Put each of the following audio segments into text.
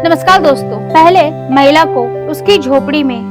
नमस्कार दोस्तों, पहले महिला को उसकी झोपड़ी में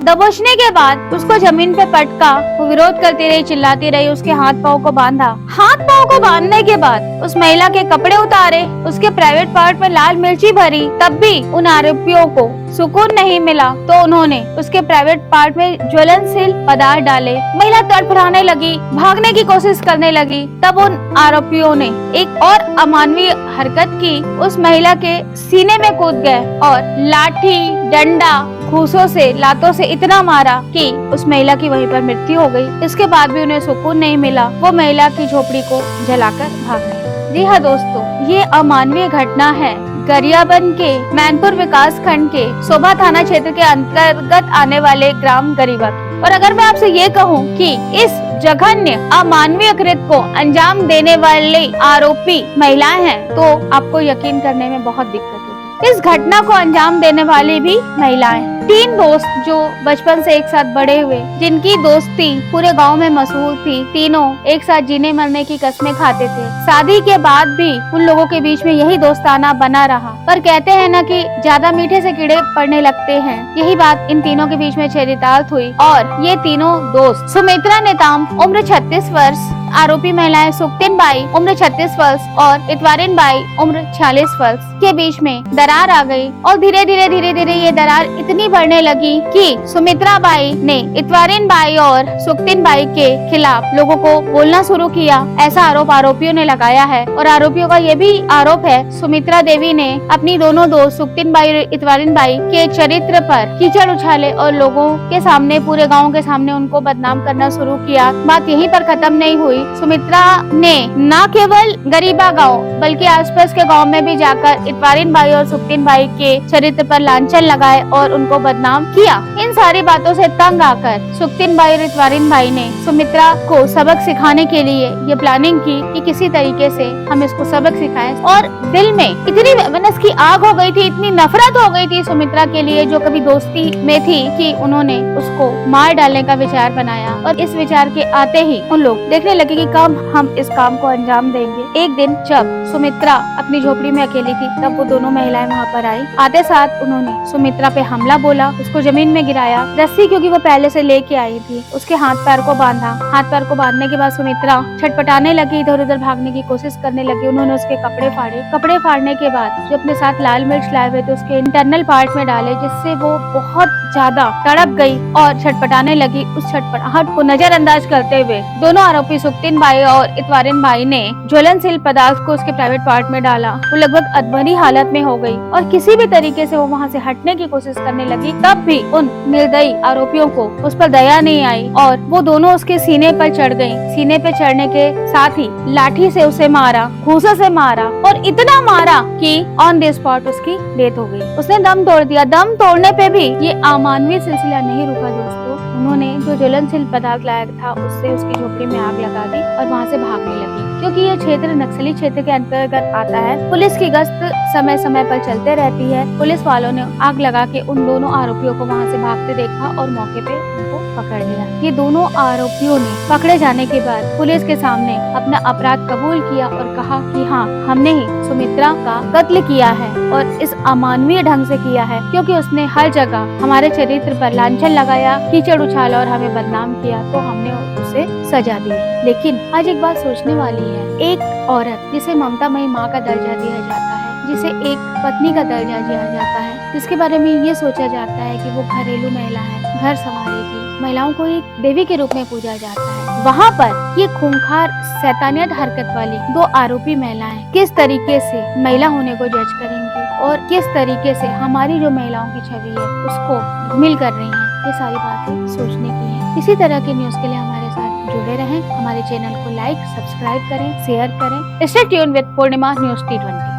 दबोचने के बाद उसको जमीन पे पटका, वो विरोध करती रही, चिल्लाती रही, उसके हाथ पाँव को बांधा। हाथ पाँव को बांधने के बाद उस महिला के कपड़े उतारे, उसके प्राइवेट पार्ट में लाल मिर्ची भरी, तब भी उन आरोपियों को सुकून नहीं मिला तो उन्होंने उसके प्राइवेट पार्ट में ज्वलनशील पदार्थ डाले। महिला तड़फड़ाने लगी, भागने की कोशिश करने लगी। तब उन आरोपियों ने एक और अमानवीय हरकत की, उस महिला के सीने में कूद गए और लाठी, डंडा, घूसों से, लातों से इतना मारा कि उस महिला की वहीं पर मृत्यु हो गई। इसके बाद भी उन्हें सुकून नहीं मिला, वो महिला की झोपड़ी को जलाकर भाग गई। जी हाँ दोस्तों, ये अमानवीय घटना है गरियाबंद के मैनपुर विकास खंड के सोभा थाना क्षेत्र के अंतर्गत आने वाले ग्राम गरीबा की। और अगर मैं आपसे ये कहूँ कि इस जघन्य अमानवीय कृत्य को अंजाम देने वाले आरोपी महिलाएं हैं, तो आपको यकीन करने में बहुत दिक्कत होगी। इस घटना को अंजाम देने वाली भी महिलाएं, 3 दोस्त जो बचपन से एक साथ बड़े हुए, जिनकी दोस्ती पूरे गांव में मशहूर थी, तीनों एक साथ जीने मरने की कस्में खाते थे। शादी के बाद भी उन लोगों के बीच में यही दोस्ताना बना रहा। पर कहते हैं ना कि ज्यादा मीठे से कीड़े पड़ने लगते हैं, यही बात इन तीनों के बीच में चरितार्थ हुई। और ये तीनों दोस्त सुमित्रा नेताम उम्र 36 वर्ष, आरोपी महिलाएं सुक्तिन बाई उम्र 36 वर्ष और इतवारिन बाई उम्र 46 वर्ष के बीच में दरार आ गई। और धीरे धीरे ये दरार इतनी बढ़ने लगी कि सुमित्रा बाई ने इतवारिन बाई और सुक्तिन बाई के खिलाफ लोगों को बोलना शुरू किया। ऐसा आरोप आरोपियों ने लगाया है। और आरोपियों का ये भी आरोप है, सुमित्रा देवी ने अपनी दोनों दोस्त सुक्तिन बाई और इतवारिन बाई के चरित्र पर कीचड़ उछाले और लोगों के सामने, पूरे गाँव के सामने उनको बदनाम करना शुरू किया। बात यहीं पर खत्म नहीं हुई। सुमित्रा ने न केवल गरीबा गांव बल्कि आसपास के गांव में भी जाकर इतवारिन बाई और सुक्तिन बाई के चरित्र पर लांछन लगाए और उनको बदनाम किया। इन सारी बातों से तंग आकर सुक्तिन बाई और इतवारिन बाई ने सुमित्रा को सबक सिखाने के लिए ये प्लानिंग की कि किसी तरीके से हम इसको सबक सिखाएं। और दिल में इतनी मनस की आग हो गई थी, इतनी नफरत हो गई थी सुमित्रा के लिए जो कभी दोस्ती में थी, कि उन्होंने उसको मार डालने का विचार बनाया। और इस विचार के आते ही उन लोग देखने लगे कि कब हम इस काम को अंजाम देंगे। एक दिन जब सुमित्रा अपनी झोपड़ी में अकेली थी, तब वो दोनों महिलाएं वहाँ पर आई। आते साथ उन्होंने सुमित्रा पे हमला बोला, उसको जमीन में गिराया, रस्सी क्योंकि वो पहले से लेके आई थी, उसके हाथ पैर को बांधा। हाथ पैर को बांधने के बाद सुमित्रा छटपटाने लगी, इधर उधर भागने की कोशिश करने लगी। उन्होंने उसके कपड़े फाड़े। कपड़े फाड़ने के बाद जो अपने साथ लाल मिर्च लाए हुए थे उसके इंटरनल पार्ट में डाले, जिससे वो बहुत ज्यादा तड़प गई और छटपटाने लगी। उस छटपटाहट को नजरअंदाज करते हुए दोनों आरोपी सुक्तिन बाई और इतवारिन बाई ने ज्वलनशील पदार्थ को उसके प्राइवेट पार्ट में डाला। वो लगभग अधमरी हालत में हो गई और किसी भी तरीके से वो वहाँ से हटने की कोशिश करने लगी। तब भी उन निर्दयी आरोपियों को उस पर दया नहीं आई और वो दोनों उसके सीने पर चढ़ गयी। सीने पे चढ़ने के साथ ही लाठी से उसे मारा, घूसा से मारा और इतना मारा कि ऑन द स्पॉट उसकी डेथ हो गई। उसने दम तोड़ दिया। दम तोड़ने पे भी ये अमानवीय सिलसिला नहीं रुका दोस्तों। उन्होंने जो ज्वलनशील पदार्थ लाया था उससे उसकी झोपड़ी में आग लगा दी और वहाँ से भागने लगी। क्योंकि ये क्षेत्र नक्सली क्षेत्र के अंतर्गत आता है, पुलिस की गश्त समय समय पर चलते रहती है। पुलिस वालों ने आग लगा के उन दोनों आरोपियों को वहाँ से भागते देखा और मौके पे उनको पकड़ लिया। ये दोनों आरोपियों ने पकड़े जाने के बाद पुलिस के सामने अपना अपराध कबूल किया और कहा कि हाँ, हमने ही सुमित्रा का कत्ल किया है और इस अमानवीय ढंग से किया है, क्योंकि उसने हर जगह हमारे चरित्र पर लांछन लगाया, कीचड़ उछाला और हमें बदनाम किया, तो हमने उसे सजा दी। लेकिन आज एक बात सोचने वाली है, एक औरत जिसे ममतामयी माँ का दर्जा दिया जाता है, जिसे एक पत्नी का दर्जा दिया जाता है, जिसके बारे में ये सोचा जाता है कि वो घरेलू महिला है, घर संभालेगी, महिलाओं को एक देवी के रूप में पूजा जाता है, वहाँ पर ये खूंखार शैतानियत हरकत वाली 2 आरोपी महिलाएं किस तरीके से महिला होने को जज करेंगी और किस तरीके से हमारी जो महिलाओं की छवि है उसको धूमिल कर रही हैं। ये सारी बातें सोचने की हैं। इसी तरह के न्यूज के लिए हमारे साथ जुड़े रहें। हमारे चैनल को लाइक, सब्सक्राइब करें, शेयर करें। Stay tuned with Purnima news T20।